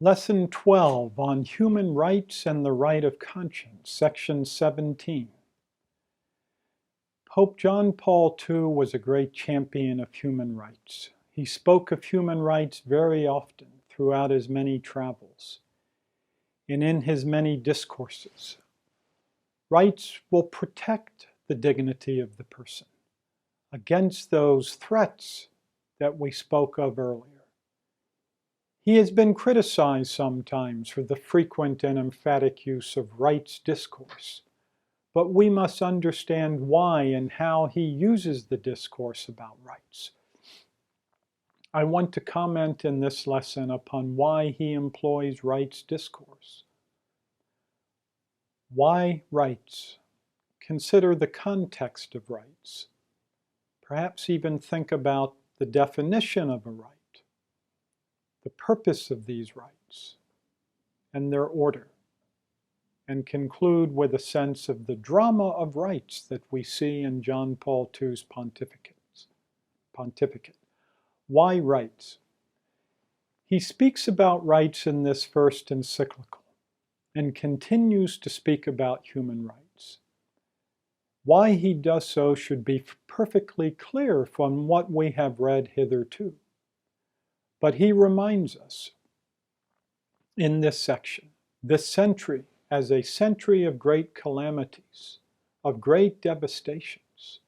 Lesson 12 on Human Rights and the Right of Conscience, Section 17. Pope John Paul II was a great champion of human rights. He spoke of human rights very often throughout his many travels and in his many discourses. Rights will protect the dignity of the person against those threats that we spoke of earlier. He has been criticized sometimes for the frequent and emphatic use of rights discourse, but we must understand why and how he uses the discourse about rights. I want to comment in this lesson upon why he employs rights discourse. Why rights? Consider the context of rights. Perhaps even think about the definition of a right, the purpose of these rights, and their order, and conclude with a sense of the drama of rights that we see in John Paul II's pontificate. Why rights? He speaks about rights in this first encyclical and continues to speak about human rights. Why he does so should be perfectly clear from what we have read hitherto. But he reminds us in this section, this century as a century of great calamities, of great devastations,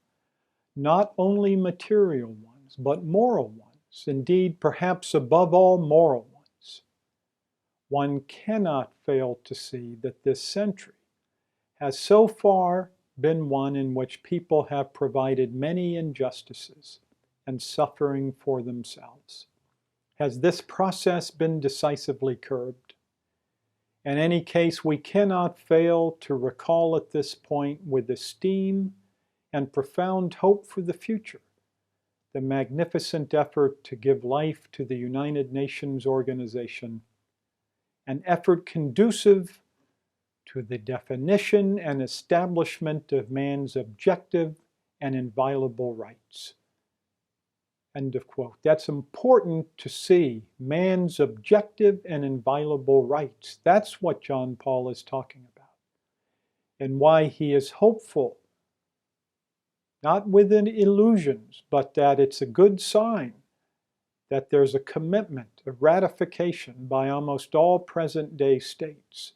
not only material ones, but moral ones, indeed perhaps above all moral ones. One cannot fail to see that this century has so far been one in which people have provided many injustices and suffering for themselves. Has this process been decisively curbed? In any case, we cannot fail to recall at this point with esteem and profound hope for the future the magnificent effort to give life to the United Nations organization, an effort conducive to the definition and establishment of man's objective and inviolable rights. End of quote. That's important to see, man's objective and inviolable rights. That's what John Paul is talking about, and why he is hopeful, not within illusions, but that it's a good sign that there's a commitment, a ratification by almost all present-day states,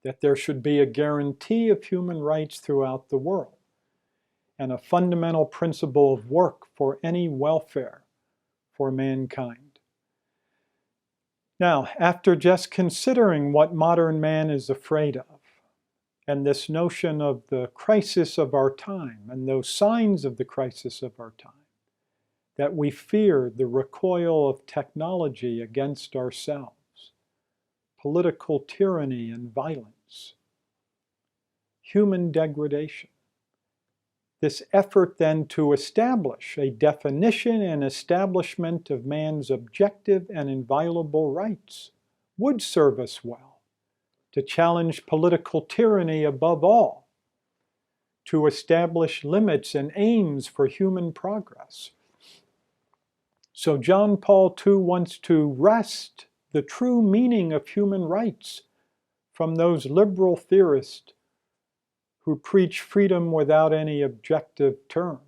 that there should be a guarantee of human rights throughout the world, and a fundamental principle of work for any welfare for mankind. Now, after just considering what modern man is afraid of, and this notion of the crisis of our time, and those signs of the crisis of our time, that we fear the recoil of technology against ourselves, political tyranny and violence, human degradation. This effort then to establish a definition and establishment of man's objective and inviolable rights would serve us well, to challenge political tyranny above all, to establish limits and aims for human progress. So John Paul II wants to wrest the true meaning of human rights from those liberal theorists who preach freedom without any objective term,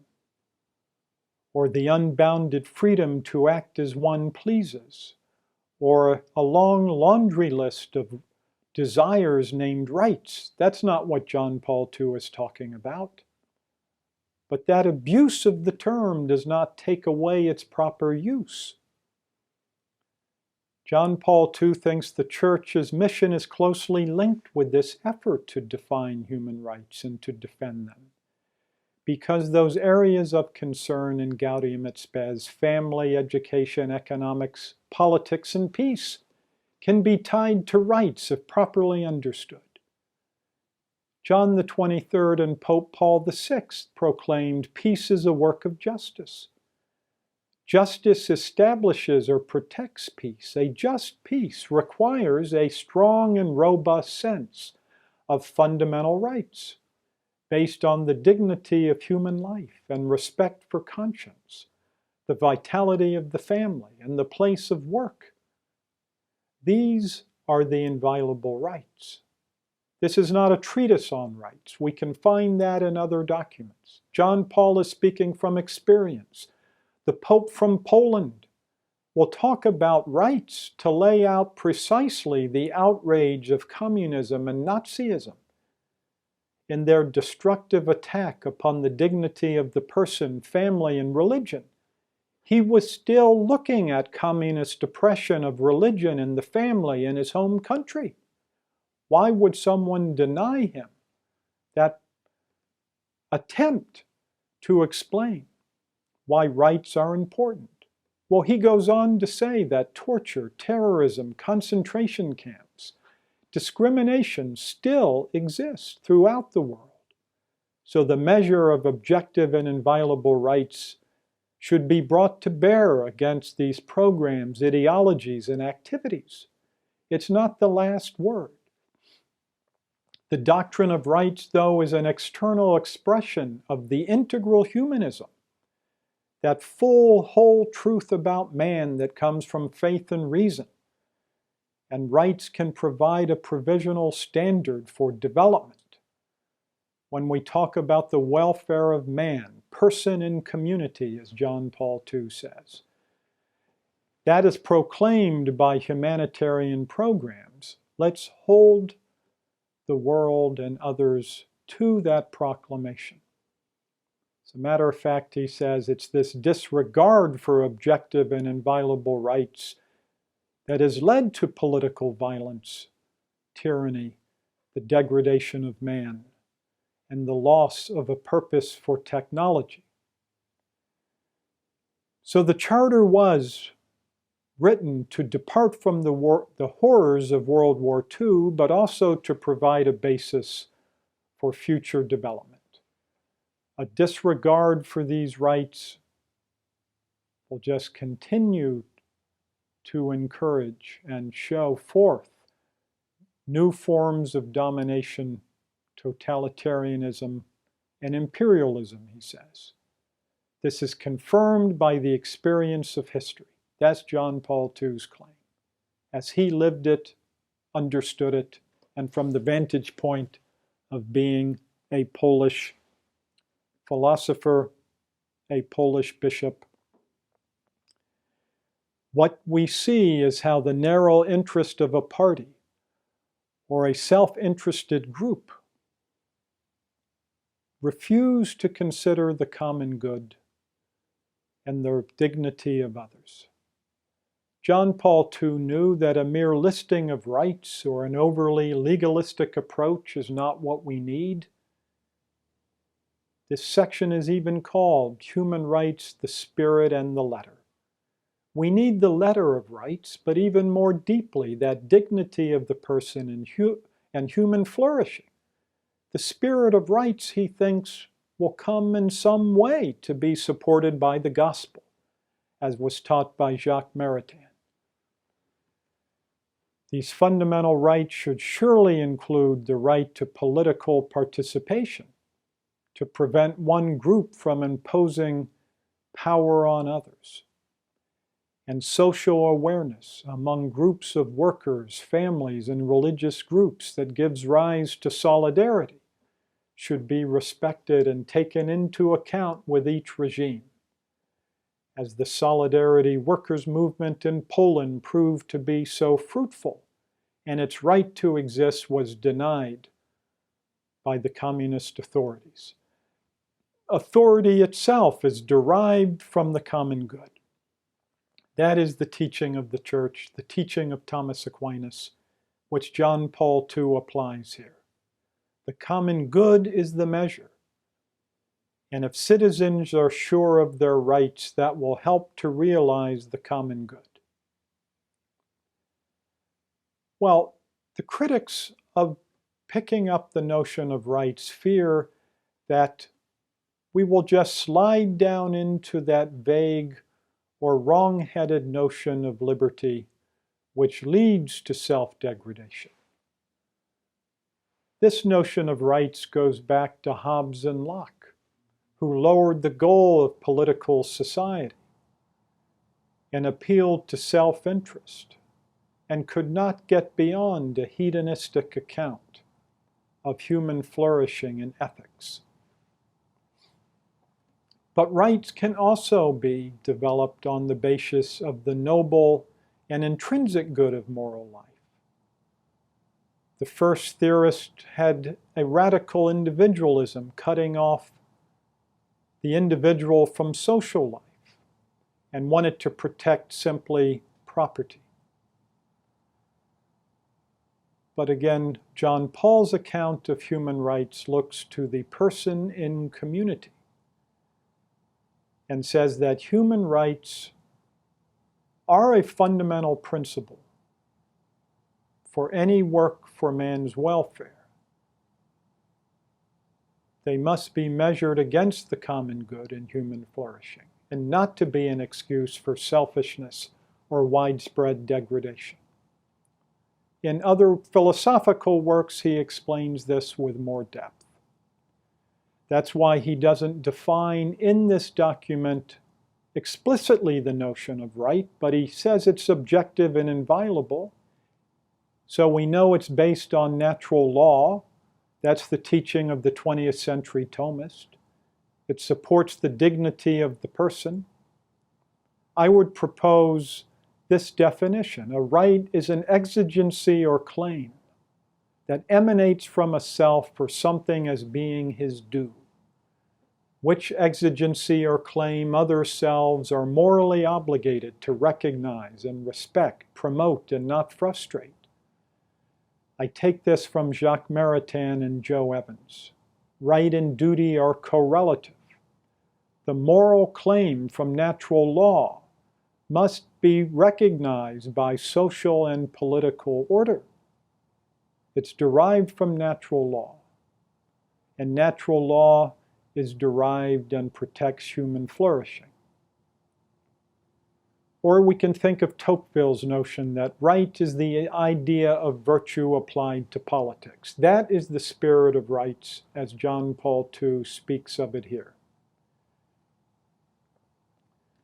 or the unbounded freedom to act as one pleases, or a long laundry list of desires named rights. That's not what John Paul II is talking about. But that abuse of the term does not take away its proper use. John Paul II thinks the Church's mission is closely linked with this effort to define human rights and to defend them, because those areas of concern in Gaudium et Spes, family, education, economics, politics, and peace, can be tied to rights if properly understood. John the 23rd and Pope Paul VI proclaimed peace is a work of justice. Justice establishes or protects peace. A just peace requires a strong and robust sense of fundamental rights based on the dignity of human life and respect for conscience, the vitality of the family, and the place of work. These are the inviolable rights. This is not a treatise on rights. We can find that in other documents. John Paul is speaking from experience. The Pope from Poland will talk about rights to lay out precisely the outrage of communism and Nazism in their destructive attack upon the dignity of the person, family, and religion. He was still looking at communist oppression of religion and the family in his home country. Why would someone deny him that attempt to explain why rights are important? Well, he goes on to say that torture, terrorism, concentration camps, discrimination still exists throughout the world. So the measure of objective and inviolable rights should be brought to bear against these programs, ideologies, and activities. It's not the last word. The doctrine of rights, though, is an external expression of the integral humanism, that full, whole truth about man that comes from faith and reason. And rights can provide a provisional standard for development. When we talk about the welfare of man, person and community, as John Paul II says, that is proclaimed by humanitarian programs. Let's hold the world and others to that proclamation. As a matter of fact, he says, it's this disregard for objective and inviolable rights that has led to political violence, tyranny, the degradation of man, and the loss of a purpose for technology. So the Charter was written to depart from the horrors of World War II, but also to provide a basis for future development. A disregard for these rights will just continue to encourage and show forth new forms of domination, totalitarianism, and imperialism, he says. This is confirmed by the experience of history. That's John Paul II's claim, as he lived it, understood it, and from the vantage point of being a Polish philosopher, a Polish bishop. What we see is how the narrow interest of a party or a self-interested group refuse to consider the common good and the dignity of others. John Paul II knew that a mere listing of rights or an overly legalistic approach is not what we need. This section is even called Human Rights, the Spirit and the Letter. We need the letter of rights, but even more deeply, that dignity of the person and human flourishing. The spirit of rights, he thinks, will come in some way to be supported by the gospel, as was taught by Jacques Maritain. These fundamental rights should surely include the right to political participation, to prevent one group from imposing power on others, and social awareness among groups of workers, families, and religious groups that gives rise to solidarity should be respected and taken into account with each regime. As the Solidarity Workers' Movement in Poland proved to be so fruitful, and its right to exist was denied by the communist authorities. Authority itself is derived from the common good. That is the teaching of the Church, the teaching of Thomas Aquinas, which John Paul II applies here. The common good is the measure. And if citizens are sure of their rights, that will help to realize the common good. Well, the critics of picking up the notion of rights fear that we will just slide down into that vague or wrong-headed notion of liberty, which leads to self-degradation. This notion of rights goes back to Hobbes and Locke, who lowered the goal of political society and appealed to self-interest. and could not get beyond a hedonistic account of human flourishing and ethics. But rights can also be developed on the basis of the noble and intrinsic good of moral life. The first theorist had a radical individualism, cutting off the individual from social life, and wanted to protect simply property. But again, John Paull's account of human rights looks to the person in community and says that human rights are a fundamental principle for any work for man's welfare. They must be measured against the common good and human flourishing, and not to be an excuse for selfishness or widespread degradation. In other philosophical works, he explains this with more depth. That's why he doesn't define in this document explicitly the notion of right, but he says it's subjective and inviolable. So we know it's based on natural law. That's the teaching of the 20th century Thomist. It supports the dignity of the person. I would propose this definition. A right is an exigency or claim that emanates from a self for something as being his due, which exigency or claim other selves are morally obligated to recognize and respect, promote, and not frustrate. I take this from Jacques Maritain and Joe Evans. Right and duty are correlative. The moral claim from natural law must be recognized by social and political order. It's derived from natural law, and natural law is derived and protects human flourishing. Or we can think of Tocqueville's notion that right is the idea of virtue applied to politics. That is the spirit of rights as John Paul II speaks of it here.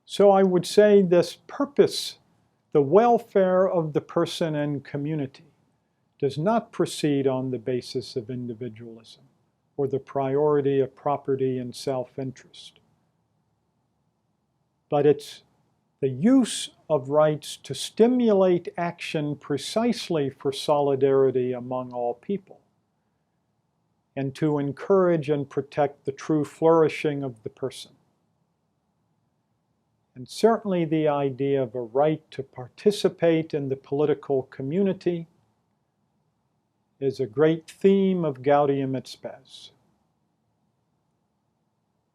So I would say this purpose, the welfare of the person and community, does not proceed on the basis of individualism or the priority of property and self-interest. But it's the use of rights to stimulate action precisely for solidarity among all people, and to encourage and protect the true flourishing of the person. And certainly the idea of a right to participate in the political community is a great theme of Gaudium et Spes.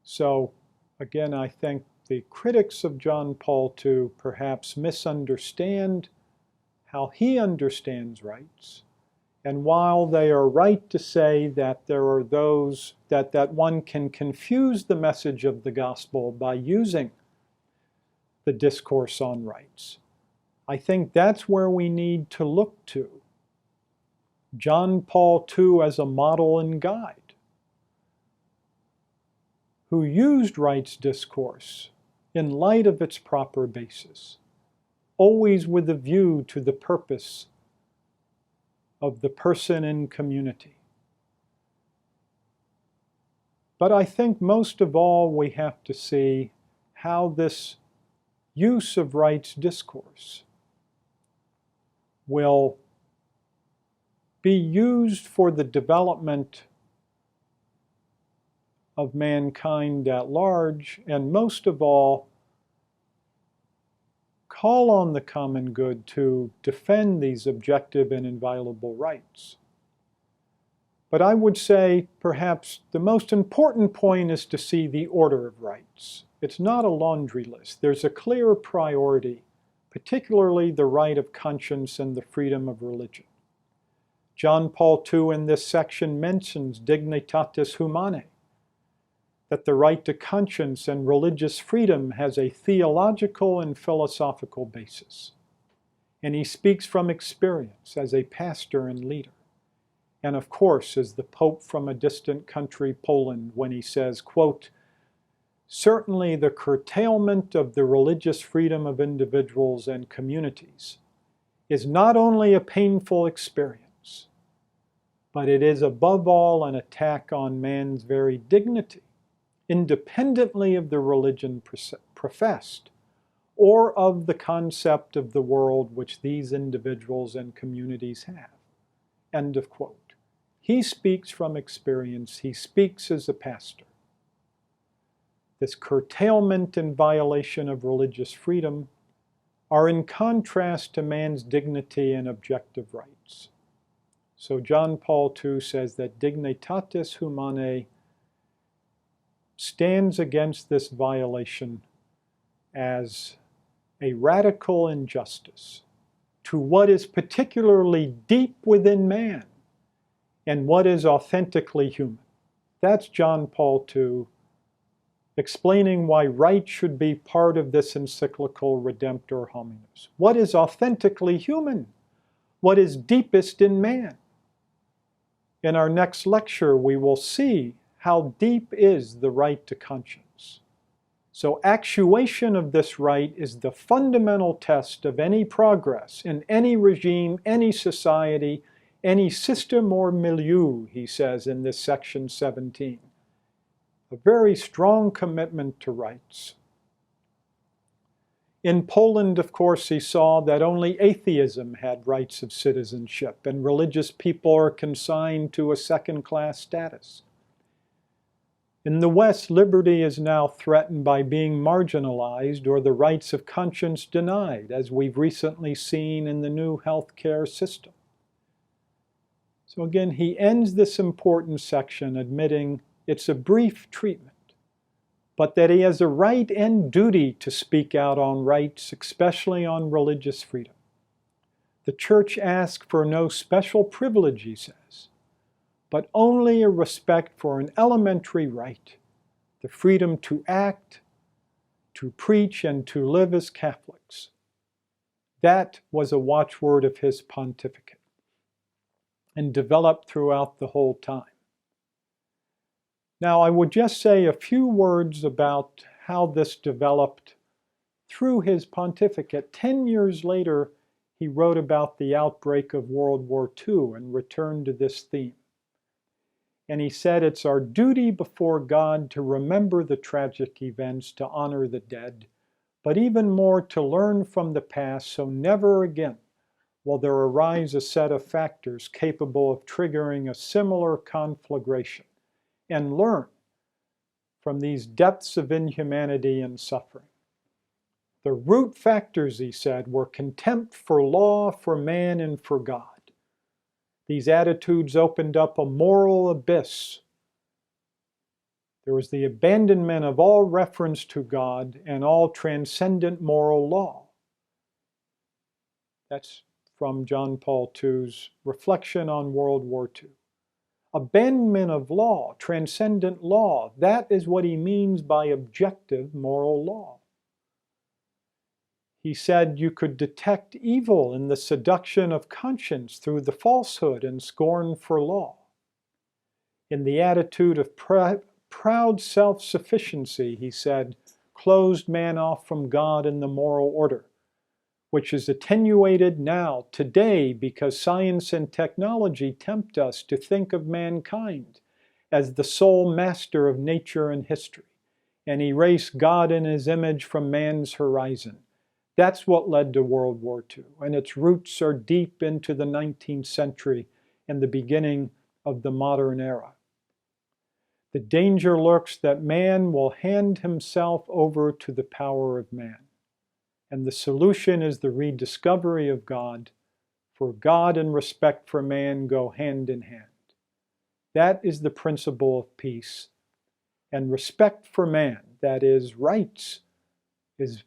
So again, I think the critics of John Paul II perhaps misunderstand how he understands rights. And while they are right to say that there are those that one can confuse the message of the gospel by using the discourse on rights, I think that's where we need to look to John Paul II as a model and guide, who used rights discourse in light of its proper basis, always with a view to the purpose of the person in community. But I think most of all we have to see how this use of rights discourse will be used for the development of mankind at large, and most of all, call on the common good to defend these objective and inviolable rights. But I would say perhaps the most important point is to see the order of rights. It's not a laundry list. There's a clear priority, particularly the right of conscience and the freedom of religion. John Paul II in this section mentions dignitatis humanae, that the right to conscience and religious freedom has a theological and philosophical basis. And he speaks from experience as a pastor and leader. And of course, as the Pope from a distant country, Poland, when he says, quote, "Certainly the curtailment of the religious freedom of individuals and communities is not only a painful experience, but it is above all an attack on man's very dignity, independently of the religion professed, or of the concept of the world which these individuals and communities have. End of quote. He speaks from experience. He speaks as a pastor. This curtailment and violation of religious freedom are in contrast to man's dignity and objective rights. So John Paul II says that dignitatis humanae stands against this violation as a radical injustice to what is particularly deep within man and what is authentically human. That's John Paul II explaining why rights should be part of this encyclical Redemptor Hominis. What is authentically human? What is deepest in man? In our next lecture, we will see how deep is the right to conscience. So actuation of this right is the fundamental test of any progress in any regime, any society, any system or milieu, he says in this section 17. A very strong commitment to rights. In Poland, of course, he saw that only atheism had rights of citizenship, and religious people are consigned to a second-class status. In the West, liberty is now threatened by being marginalized or the rights of conscience denied, as we've recently seen in the new healthcare system. So again, he ends this important section admitting it's a brief treatment, but that he has a right and duty to speak out on rights, especially on religious freedom. The church asks for no special privilege, he says, but only a respect for an elementary right, the freedom to act, to preach, and to live as Catholics. That was a watchword of his pontificate and developed throughout the whole time. Now, I would just say a few words about how this developed through his pontificate. 10 years later, he wrote about the outbreak of World War II and returned to this theme. And he said, it's our duty before God to remember the tragic events, to honor the dead, but even more to learn from the past so never again will there arise a set of factors capable of triggering a similar conflagration, and learn from these depths of inhumanity and suffering. The root factors, he said, were contempt for law, for man, and for God. These attitudes opened up a moral abyss. There was the abandonment of all reference to God and all transcendent moral law. That's from John Paul II's reflection on World War II. Abandonment of law, transcendent law, that is what he means by objective moral law. He said you could detect evil in the seduction of conscience through the falsehood and scorn for law. In the attitude of proud self-sufficiency, he said, closed man off from God and the moral order, which is attenuated now, today, because science and technology tempt us to think of mankind as the sole master of nature and history, and erase God and his image from man's horizon. That's what led to World War II, and its roots are deep into the 19th century and the beginning of the modern era. The danger lurks that man will hand himself over to the power of man. And the solution is the rediscovery of God, for God and respect for man go hand in hand. That is the principle of peace. And respect for man, that is, rights,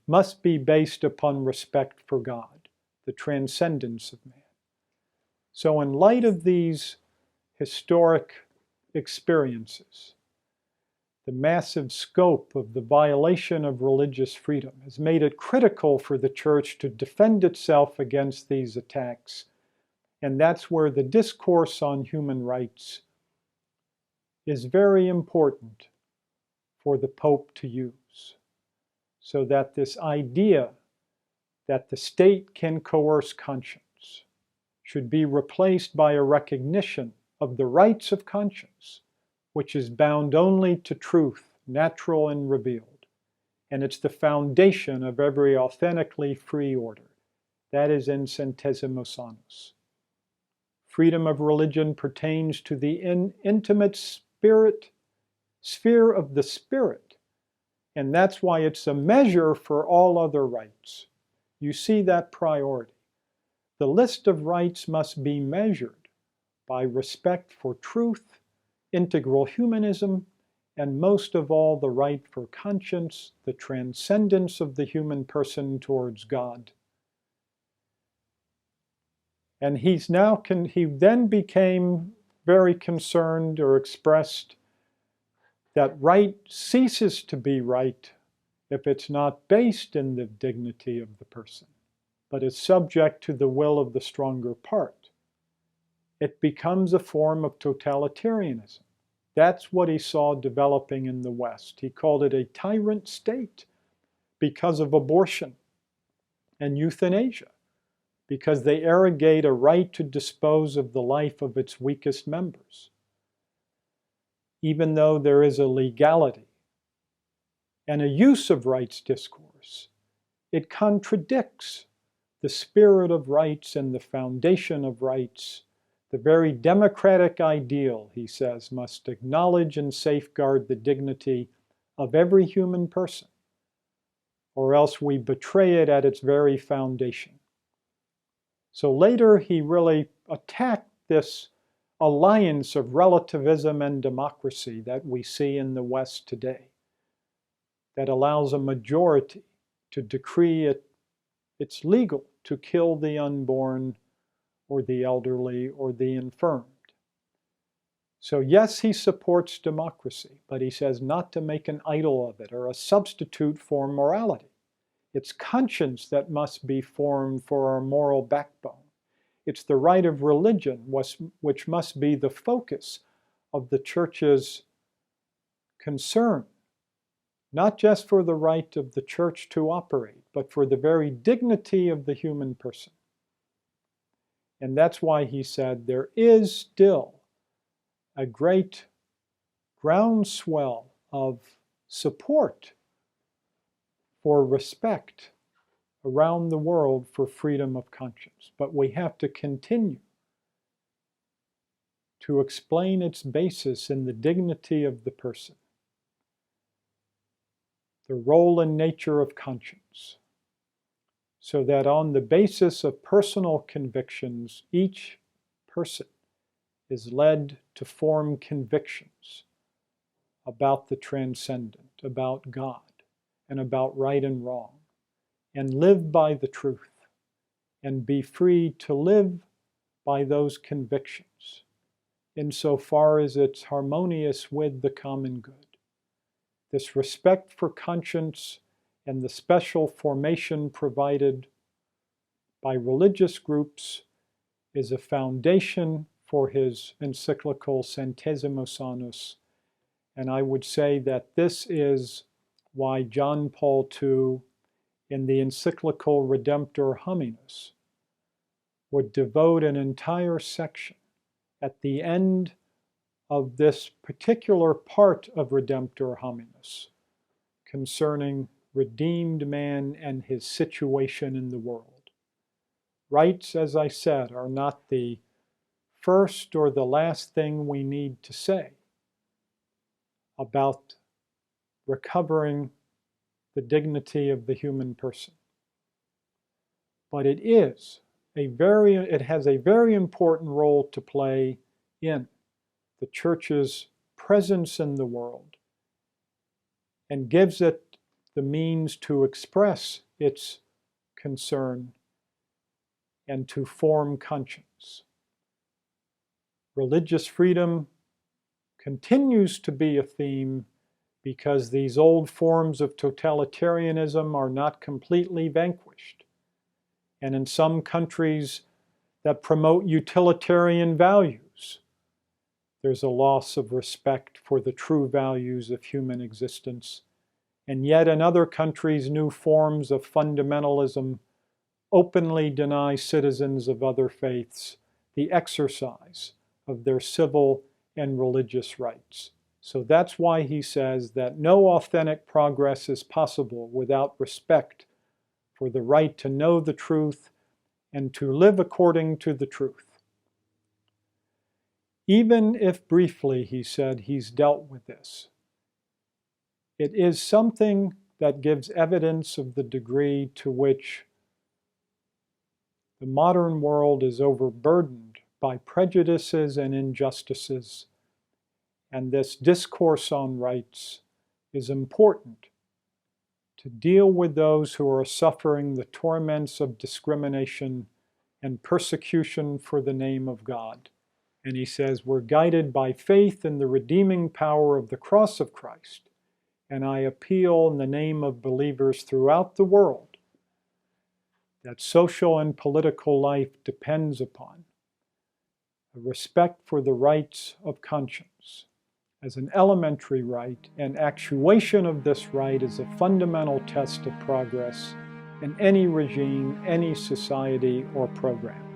must be based upon respect for God, the transcendence of man. So in light of these historic experiences, the massive scope of the violation of religious freedom has made it critical for the church to defend itself against these attacks. And that's where the discourse on human rights is very important for the Pope to use, so that this idea that the state can coerce conscience should be replaced by a recognition of the rights of conscience, which is bound only to truth, natural and revealed. And it's the foundation of every authentically free order. That is in Centesimus Annus. Freedom of religion pertains to the intimate sphere of the spirit, and that's why it's a measure for all other rights. You see that priority. The list of rights must be measured by respect for truth, integral humanism, and most of all, the right for conscience, the transcendence of the human person towards God. And he then became very concerned, or expressed, that right ceases to be right if it's not based in the dignity of the person, but is subject to the will of the stronger part. It becomes a form of totalitarianism. That's what he saw developing in the West. He called it a tyrant state because of abortion and euthanasia, because they arrogate a right to dispose of the life of its weakest members, even though there is a legality and a use of rights discourse. It contradicts the spirit of rights and the foundation of rights. The very democratic ideal, he says, must acknowledge and safeguard the dignity of every human person, or else we betray it at its very foundation. So later he really attacked this alliance of relativism and democracy that we see in the West today, that allows a majority to decree it's legal to kill the unborn or the elderly or the infirmed. So yes, he supports democracy, but he says not to make an idol of it or a substitute for morality. It's conscience that must be formed for our moral backbone. It's the right of religion which must be the focus of the Church's concern, not just for the right of the Church to operate, but for the very dignity of the human person. And that's why he said there is still a great groundswell of support for respect around the world for freedom of conscience. But we have to continue to explain its basis in the dignity of the person, the role and nature of conscience, so that on the basis of personal convictions, each person is led to form convictions about the transcendent, about God, and about right and wrong, and live by the truth, and be free to live by those convictions, insofar as it's harmonious with the common good. This respect for conscience and the special formation provided by religious groups is a foundation for his encyclical Centesimus Annus, and I would say that this is why John Paul II, in the encyclical Redemptor Hominis, would devote an entire section at the end of this particular part of Redemptor Hominis concerning redeemed man and his situation in the world. Rights, as I said, are not the first or the last thing we need to say about recovering the dignity of the human person. But it has a very important role to play in the Church's presence in the world, and gives it the means to express its concern and to form conscience. Religious freedom continues to be a theme because these old forms of totalitarianism are not completely vanquished. And in some countries that promote utilitarian values, there's a loss of respect for the true values of human existence. And yet in other countries, new forms of fundamentalism openly deny citizens of other faiths the exercise of their civil and religious rights. So that's why he says that no authentic progress is possible without respect for the right to know the truth and to live according to the truth. Even if briefly, he said, he's dealt with this, it is something that gives evidence of the degree to which the modern world is overburdened by prejudices and injustices, and this discourse on rights is important to deal with those who are suffering the torments of discrimination and persecution for the name of God. And he says, we're guided by faith in the redeeming power of the cross of Christ. And I appeal in the name of believers throughout the world that social and political life depends upon a respect for the rights of conscience as an elementary right, and actuation of this right is a fundamental test of progress in any regime, any society, or program.